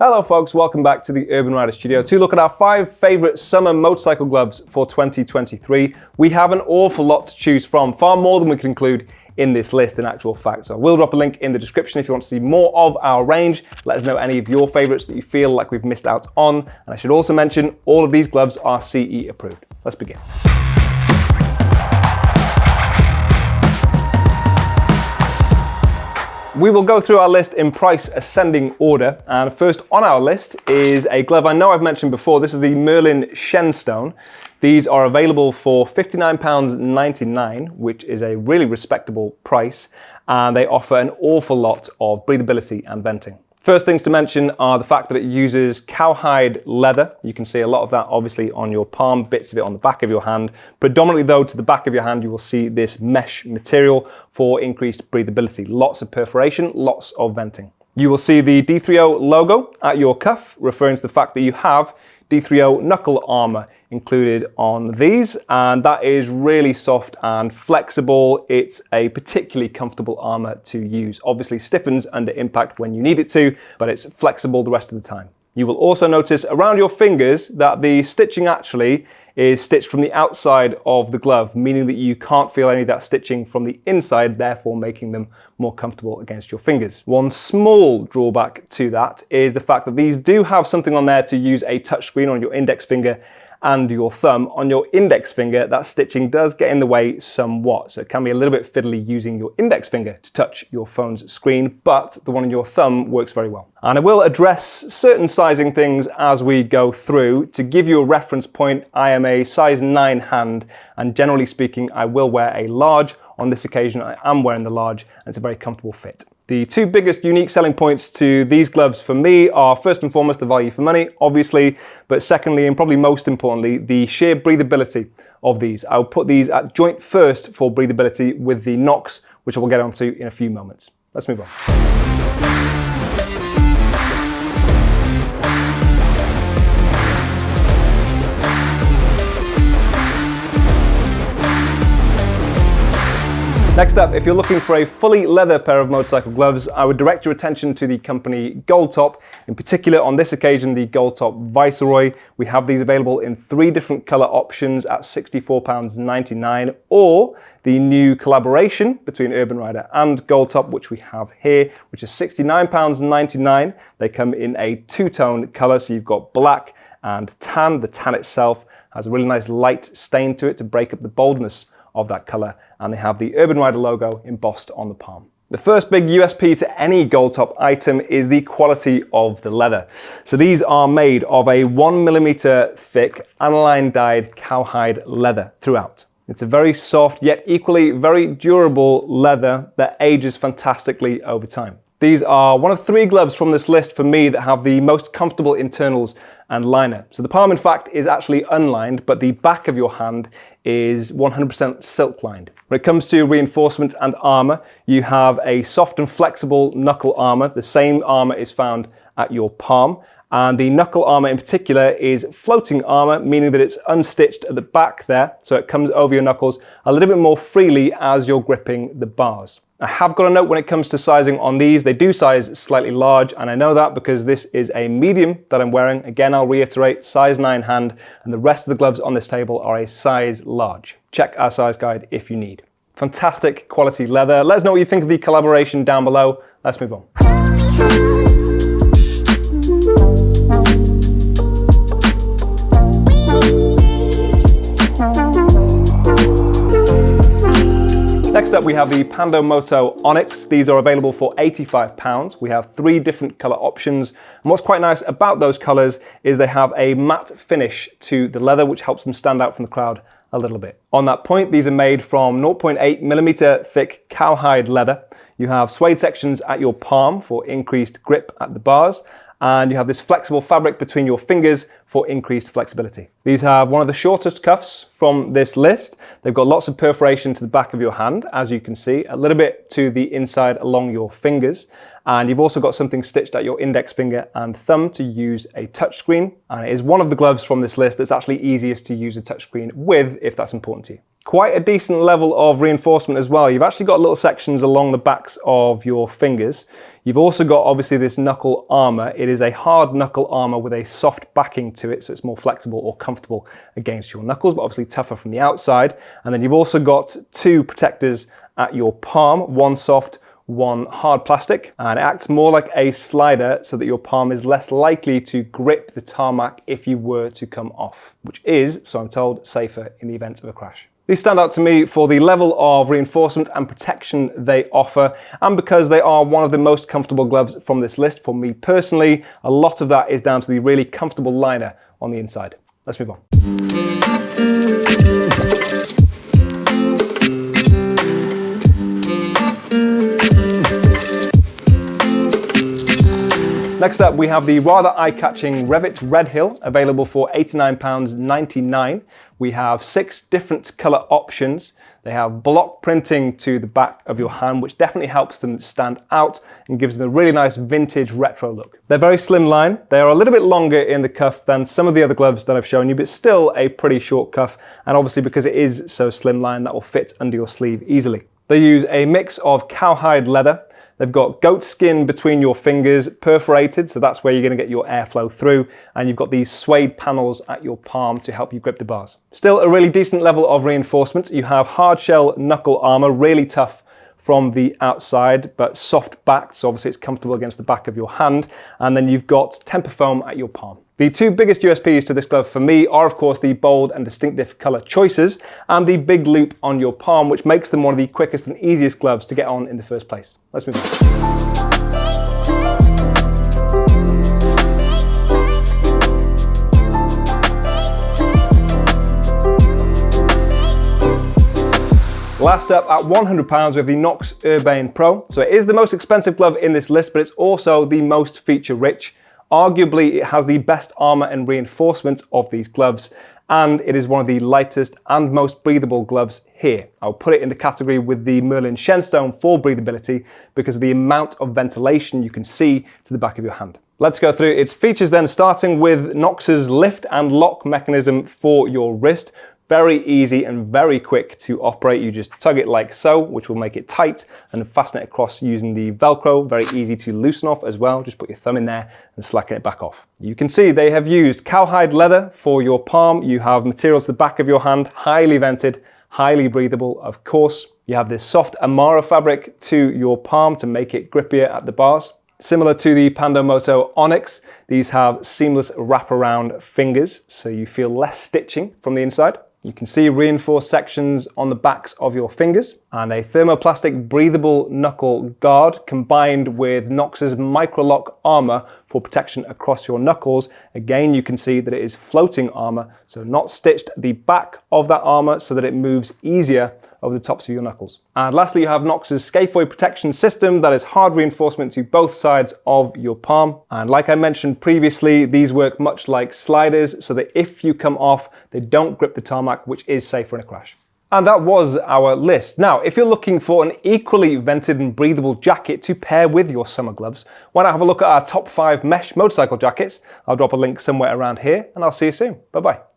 Hello folks, welcome back to the Urban Rider Studio to look at our 5 favourite summer motorcycle gloves for 2023. We have an awful lot to choose from, far more than we can include in this list in actual fact. So I will drop a link in the description if you want to see more of our range. Let us know any of your favourites that you feel like we've missed out on. And I should also mention all of these gloves are CE approved. Let's begin. We will go through our list in price ascending order, and first on our list is a glove I know I've mentioned before. This is the MERLIN SHENSTONE. These are available for £59.99, which is a really respectable price, and they offer an awful lot of breathability and venting. First things to mention are the fact that it uses cowhide leather. You can see a lot of that obviously on your palm, bits of it on the back of your hand. Predominantly though to the back of your hand you will see this mesh material for increased breathability. Lots of perforation, lots of venting. You will see the D3O logo at your cuff, referring to the fact that you have D3O knuckle armor included on these, and that is really soft and flexible. It's a particularly comfortable armor to use. Obviously stiffens under impact when you need it to, but it's flexible the rest of the time. You will also notice around your fingers that the stitching actually is stitched from the outside of the glove, meaning that you can't feel any of that stitching from the inside, therefore making them more comfortable against your fingers. One small drawback to that is the fact that these do have something on there to use a touchscreen on your index finger and your thumb. On your index finger, that stitching does get in the way somewhat, so it can be a little bit fiddly using your index finger to touch your phone's screen, but the one on your thumb works very well. And I will address certain sizing things as we go through. To give you a reference point, I am a size 9 hand, and generally speaking, I will wear a large. On this occasion, I am wearing the large, and it's a very comfortable fit. The 2 biggest unique selling points to these gloves for me are first and foremost the value for money, obviously, but secondly, and probably most importantly, the sheer breathability of these. I'll put these at joint first for breathability with the KNOX, which I will get onto in a few moments. Let's move on. Next up, if you're looking for a fully leather pair of motorcycle gloves, I would direct your attention to the company GOLDTOP. In particular, on this occasion, the GOLDTOP VICEROY. We have these available in 3 different colour options at £64.99, or the new collaboration between Urban Rider and GOLDTOP, which we have here, which is £69.99. They come in a 2-tone colour, so you've got black and tan. The tan itself has a really nice light stain to it to break up the boldness of that colour, and they have the Urban Rider logo embossed on the palm. The first big USP to any GOLDTOP item is the quality of the leather. So these are made of a 1mm thick aniline dyed cowhide leather throughout. It's a very soft yet equally very durable leather that ages fantastically over time. These are one of 3 gloves from this list for me that have the most comfortable internals and liner. So the palm in fact is actually unlined, but the back of your hand is 100% silk lined. When it comes to reinforcement and armor, you have a soft and flexible knuckle armor. The same armor is found at your palm, and the knuckle armor in particular is floating armor, meaning that it's unstitched at the back there, so it comes over your knuckles a little bit more freely as you're gripping the bars. I have got a note when it comes to sizing on these. They do size slightly large, and I know that because this is a medium that I'm wearing. Again, I'll reiterate, size 9 hand, and the rest of the gloves on this table are a size large. Check our size guide if you need. Fantastic quality leather. Let us know what you think of the collaboration down below. Let's move on. Next up we have the PANDO MOTO ONYX. These are available for £85. We have 3 different colour options, and what's quite nice about those colours is they have a matte finish to the leather, which helps them stand out from the crowd a little bit. On that point, these are made from 0.8mm thick cowhide leather. You have suede sections at your palm for increased grip at the bars, and you have this flexible fabric between your fingers for increased flexibility. These have one of the shortest cuffs from this list. They've got lots of perforation to the back of your hand, as you can see, a little bit to the inside along your fingers. And you've also got something stitched at your index finger and thumb to use a touchscreen. And it is one of the gloves from this list that's actually easiest to use a touchscreen with, if that's important to you. Quite a decent level of reinforcement as well. You've actually got little sections along the backs of your fingers. You've also got obviously this knuckle armor. It is a hard knuckle armor with a soft backing to it, so it's more flexible or comfortable against your knuckles, but obviously tougher from the outside. And then you've also got two protectors at your palm, one soft, one hard plastic, and it acts more like a slider so that your palm is less likely to grip the tarmac if you were to come off, which is, so I'm told, safer in the event of a crash. These stand out to me for the level of reinforcement and protection they offer, and because they are one of the most comfortable gloves from this list. For me personally, a lot of that is down to the really comfortable liner on the inside. Let's move on. Next up, we have the rather eye-catching REVIT REDHILL, available for £89.99. We have 6 different colour options. They have block printing to the back of your hand, which definitely helps them stand out and gives them a really nice vintage retro look. They're very slim line. They are a little bit longer in the cuff than some of the other gloves that I've shown you, but still a pretty short cuff. And obviously because it is so slim line, that will fit under your sleeve easily. They use a mix of cowhide leather. They've got goat skin between your fingers, perforated, so that's where you're going to get your airflow through, and you've got these suede panels at your palm to help you grip the bars. Still a really decent level of reinforcement. You have hard shell knuckle armor, really tough from the outside, but soft backed, so obviously it's comfortable against the back of your hand, and then you've got temper foam at your palm. The two biggest USPs to this glove for me are, of course, the bold and distinctive color choices and the big loop on your palm, which makes them one of the quickest and easiest gloves to get on in the first place. Let's move on. Last up, at £100, we have the KNOX URBANE Pro. So it is the most expensive glove in this list, but it's also the most feature rich. Arguably, it has the best armor and reinforcement of these gloves, and it is one of the lightest and most breathable gloves here. I'll put it in the category with the MERLIN SHENSTONE for breathability because of the amount of ventilation you can see to the back of your hand. Let's go through its features then, starting with KNOX's lift and lock mechanism for your wrist. Very easy and very quick to operate. You just tug it like so, which will make it tight, and fasten it across using the Velcro. Very easy to loosen off as well. Just put your thumb in there and slacken it back off. You can see they have used cowhide leather for your palm. You have material to the back of your hand, highly vented, highly breathable, of course. You have this soft Amara fabric to your palm to make it grippier at the bars. Similar to the PANDO MOTO ONYX, these have seamless wraparound fingers, so you feel less stitching from the inside. You can see reinforced sections on the backs of your fingers and a thermoplastic breathable knuckle guard combined with KNOX's microlock armor for protection across your knuckles. Again, you can see that it is floating armor, so not stitched at the back of that armor so that it moves easier over the tops of your knuckles. And lastly, you have KNOX's scaphoid protection system that is hard reinforcement to both sides of your palm. And like I mentioned previously, these work much like sliders so that if you come off, they don't grip the tarmac, which is safer in a crash. And that was our list. Now, if you're looking for an equally vented and breathable jacket to pair with your summer gloves, why not have a look at our top 5 mesh motorcycle jackets? I'll drop a link somewhere around here, and I'll see you soon. Bye-bye.